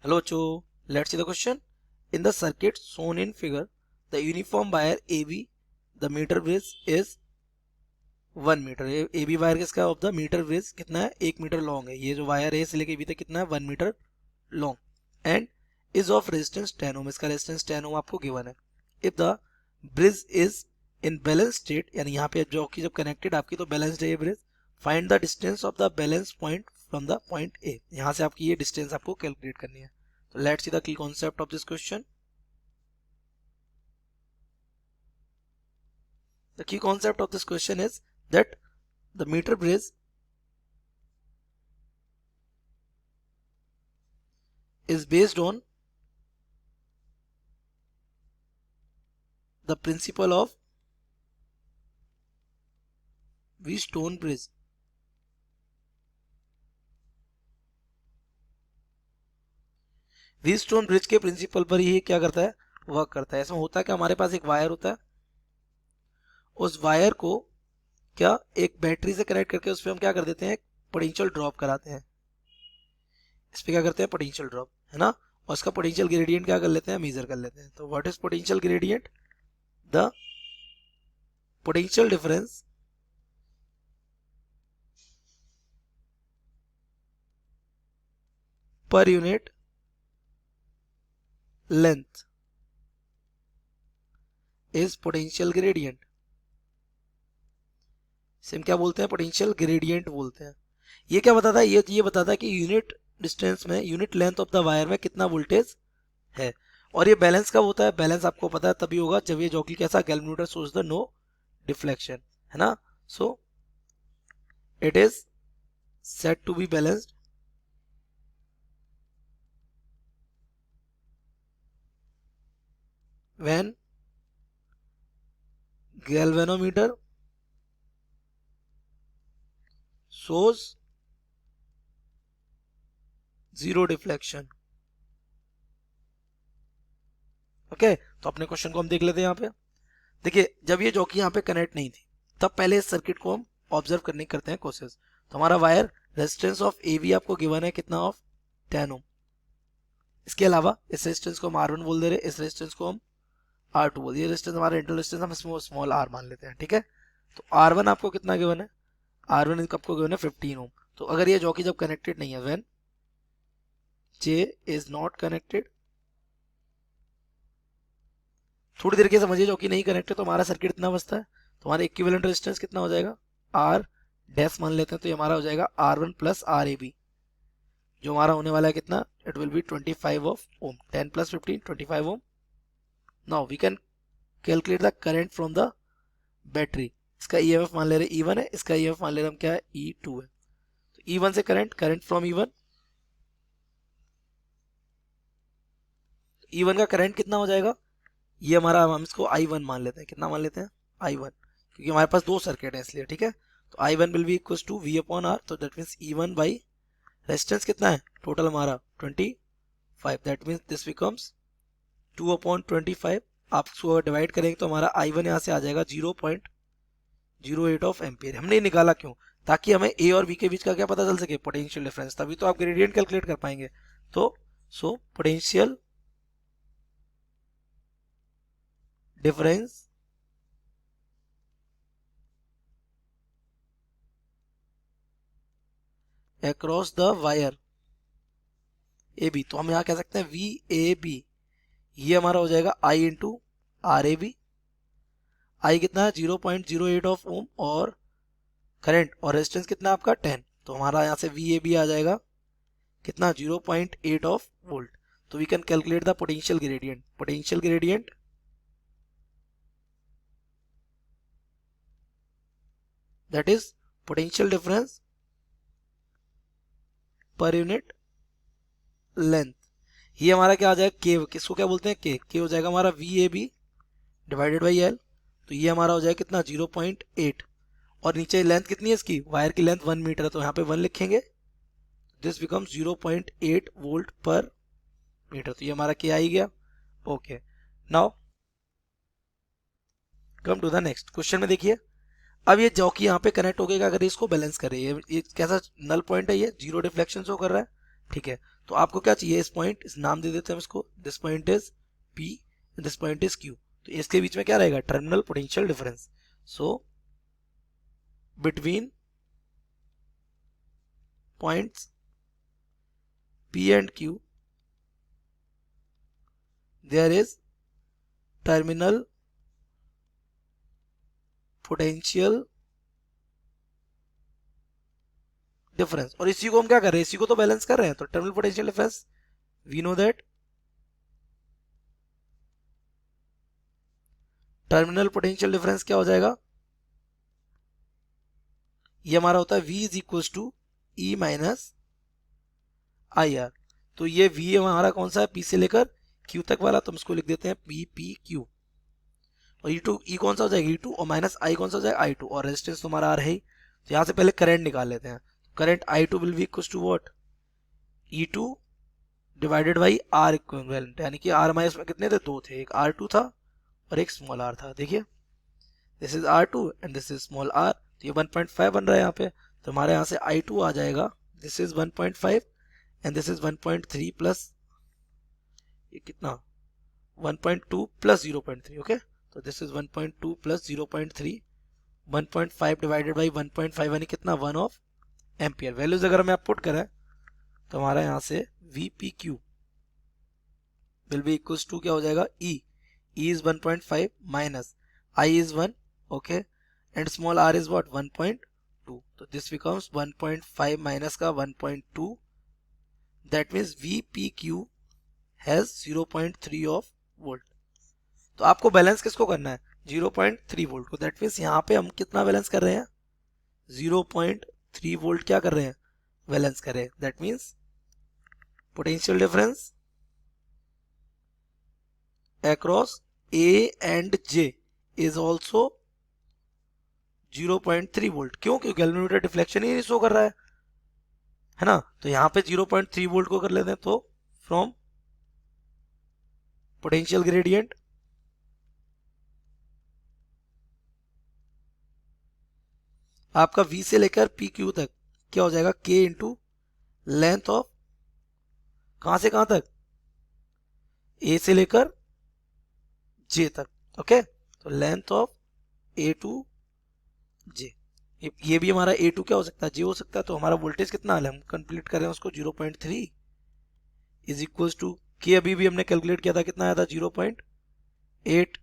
Hello, Cho. Let's see the question. In the circuit shown in figure, the uniform wire AB, the meter bridge is 1 metre. A B wire किसका of the metre bridge कितना है, 1 metre long है. ये जो wire है इससे लेके B तक कितना है, 1 metre long and is of resistance 10 ohm. इसका रेजिस्टेंस 10 ओम आपको गिवन है. If the bridge is in balance state, यानी यहाँ पे जो की जब कनेक्टेड आपकी तो बैलेंस्ड है ये bridge, find the distance of the balance point from the point A. यहाँ से आपकी ये डिस्टेंस आपको कैलकुलेट करनी है. So let's see the key concept of this question. The key concept of this question is that the meter bridge is based on the principle of Wheatstone bridge. Wheatstone bridge के principal पर ही क्या करता है, work करता है. इसमें होता है कि हमारे पास एक वायर होता है, उस वायर को क्या एक बैटरी से कनेक्ट करके उस पर हम क्या कर देते हैं, पोटेंशियल ड्रॉप कराते हैं. इस पर क्या करते हैं, पोटेंशियल ड्रॉप, है ना. और उसका पोटेंशियल ग्रेडियंट क्या कर लेते हैं, मेजर कर लेते हैं. तो what is potential gradient, the potential difference per unit length is potential gradient. SIM क्या बोलते हैं, पोटेंशियल ग्रेडियंट बोलते हैं. ये क्या बताता है, ये बताता है कि यूनिट डिस्टेंस में, unit length of the wire में कितना वोल्टेज है. और ये बैलेंस कब होता है, बैलेंस आपको पता है तभी होगा जब ये जॉकी कैसा, galvanometer shows the no deflection, है ना. So it is said to be balanced when galvanometer shows zero deflection. Okay, तो अपने क्वेश्चन को हम देख लेते हैं. यहाँ पे देखिए, जब ये जॉकी यहाँ पे कनेक्ट नहीं थी तब पहले इस सर्किट को हम ऑब्जर्व करने करते हैं कोशिश. तो हमारा wire resistance of A V आपको गिवन है कितना, ऑफ 10 ओम. इसके अलावा इस रेजिस्टेंस को हम R1 बोल दे रहे, इस रेजिस्टेंस को हम R2 बोल. ये रेजिस्टेंस हमारा इंटरनल रेजिस्टेंस हम इसमें स्मॉल r मान लेते हैं, ठीक है. तो R1 आपको कितना गिवन है, R1 आपको गिवन है 15 ओम. तो अगर ये जॉकी जब कनेक्टेड नहीं है, when J is not connected, थोड़ी देर के समझिए, जॉकी नहीं कनेक्टेड तो हमारा सर्किट इतना बचता है. तो हमारा इक्विवेलेंट रेजिस्टेंस कितना हो जाएगा, R डैश मान लेते हैं, तो ये हमारा हो जाएगा R1 प्लस RAB, जो हमारा होने वाला है कितना, it will be 25 of ohm. 10 plus 15 25 ohm. Now we can calculate the current from the battery. इसका EMF मान ले रहे E1 है, इसका EMF मान ले रहे हम क्या है, E2 है. तो E1 से करंट फ्रॉम E1, E1 का करंट कितना हो जाएगा, ये हमारा, हम इसको I1 मान लेते हैं. कितना मान लेते हैं, I1, क्योंकि हमारे पास दो सर्किट है इसलिए, ठीक है. तो I1 will be equal to V upon R. तो that means E1 by resistance कितना है टोटल हमारा 25, that means this becomes 2 upon 25. आप इसको डिवाइड करेंगे तो हमारा I1 यहाँ से आ जाएगा 0.08 ऑफ एम्पियर. हमने निकाला क्यों, ताकि हमें A और B के बीच का क्या पता चल सके, पोटेंशियल डिफरेंस. तभी तो आप ग्रेडियंट कैलकुलेट कर पाएंगे. तो so potential difference across the wire AB, तो हम यहाँ कह सकते हैं VAB, ये हमारा हो जाएगा I इंटू RAB. I कितना है 0.08 ऑफ ओम, और करंट और रेजिस्टेंस कितना है आपका 10. तो हमारा यहाँ से VAB आ जाएगा कितना, 0.8 ऑफ वोल्ट. तो we can calculate the potential gradient. Potential gradient that is potential difference per unit length. ये हमारा क्या आ जाएगा, के, किसको क्या बोलते हैं, के हो जाएगा हमारा VAB डिवाइडेड बाई L. तो ये हमारा हो जाएगा कितना, 0.8. और नीचे लेंथ कितनी है इसकी, वायर की लेंथ 1 मीटर है, तो यहाँ पे 1 लिखेंगे. This becomes 0.8 volt per metre. तो ये हमारा क्या आ ही गया. Okay, now come to the next question में. देखिए, अब ये जॉकी यहाँ पे कनेक्ट हो गया, अगर इसको बैलेंस करे, ये कैसा नल पॉइंट है, ये जीरो डिफ्लेक्शन शो कर रहा है, ठीक है. तो आपको क्या चाहिए, इस पॉइंट, इस नाम दे देते हैं इसको, this point is P and this point is Q। तो इसके बीच में क्या रहेगा, terminal potential difference. So between points P and Q there is terminal potential difference. और इसी को हम क्या कर रहे हैं, इसी को तो बैलेंस कर रहे हैं। तो terminal potential difference we know that terminal potential difference क्या हो जाएगा, ये हमारा होता है V is equal to E minus I R. तो ये V हमारा कौन सा है, P से लेकर Q तक वाला, तो हम इसको लिख देते हैं P P Q। और E कौन सा हो जाएगा E2, और माइनस I कौन सा हो जाएगा I2, और रेजिस्टेंस तो हमारा R है ही। तो यहाँ से पहले करंट निकाल लेते हैं। Current I2 will be equal to what, E2 divided by R equivalent, यानी कि R माइनस में कितने थे, 2 थे, एक R2 था और एक स्मॉल r था। देखिए this is R2 and this is small r, तो ये 1.5 बन रहा है यहाँ पे। तो हमारे यहाँ से I2 आ जाएगा, this is 1.5 and this is 1.3 plus ये कितना 1.2 प्लस 0.3, ओके। तो this is 1.2 plus 0.3, 1.5 divided by 1.5 यानी कितना 1 ऑफ एम्पियर। वैल्यूज अगर हमें आप पुट करें तो हमारा यहाँ से VPQ will be equals to क्या हो जाएगा, E is 1.5 minus I is 1, okay, and small r is what, 1.2। तो this becomes 1.5 minus का 1.2, that means VPQ has 0.3 of volt। तो आपको बैलेंस किसको करना है, 0.3 वोल्ट को। दैट मीन्स यहाँ पे हम कितना बैलेंस कर रहे हैं, 0.3 वोल्ट क्या कर रहे हैं, बैलेंस कर रहे हैं। That means potential difference across A and J is also 0.3 volt. क्यों, क्योंकि गैल्वेनोमीटर डिफ्लेक्शन ही नहीं शो कर रहा है ना। तो यहाँ पे 0.3 वोल्ट को कर लेते हैं। तो फ्रॉम पोटेंशियल ग्रेडियंट आपका V से लेकर PQ तक क्या हो जाएगा, K इंटू लेंथ ऑफ कहां से कहां तक, A से लेकर J तक, ओके। तो length of A to J, ये भी हमारा A2 क्या हो सकता है, J हो सकता है। तो हमारा वोल्टेज कितना है, हम कंप्लीट करें उसको, 0.3 इज इक्वल टू K अभी भी हमने कैलकुलेट किया था, कितना आया था 0.8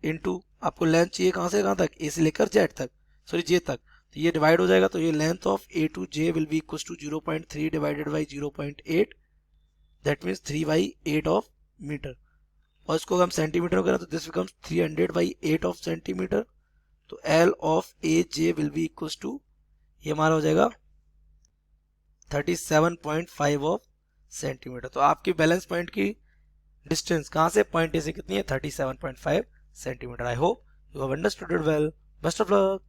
इंटू आपको लेंथ चाहिए कहां से कहां तक, A से लेकर Z तक, सॉरी J तक। तो ये डिवाइड हो जाएगा, तो ये length of A to J will be equal to 0.3 divided by 0.8, that means 3/8 of metre. और इसको हम सेंटीमीटर में करें तो दिस बिकम्स 300/8 ऑफ सेंटीमीटर। तो L of AJ will be equal to, ये हमारा हो जाएगा 37.5 ऑफ सेंटीमीटर। तो आपकी बैलेंस पॉइंट की डिस्टेंस कहां से, पॉइंट ए से कितनी है, 37.5 centimetre. I hope you have understood it well. Best of luck.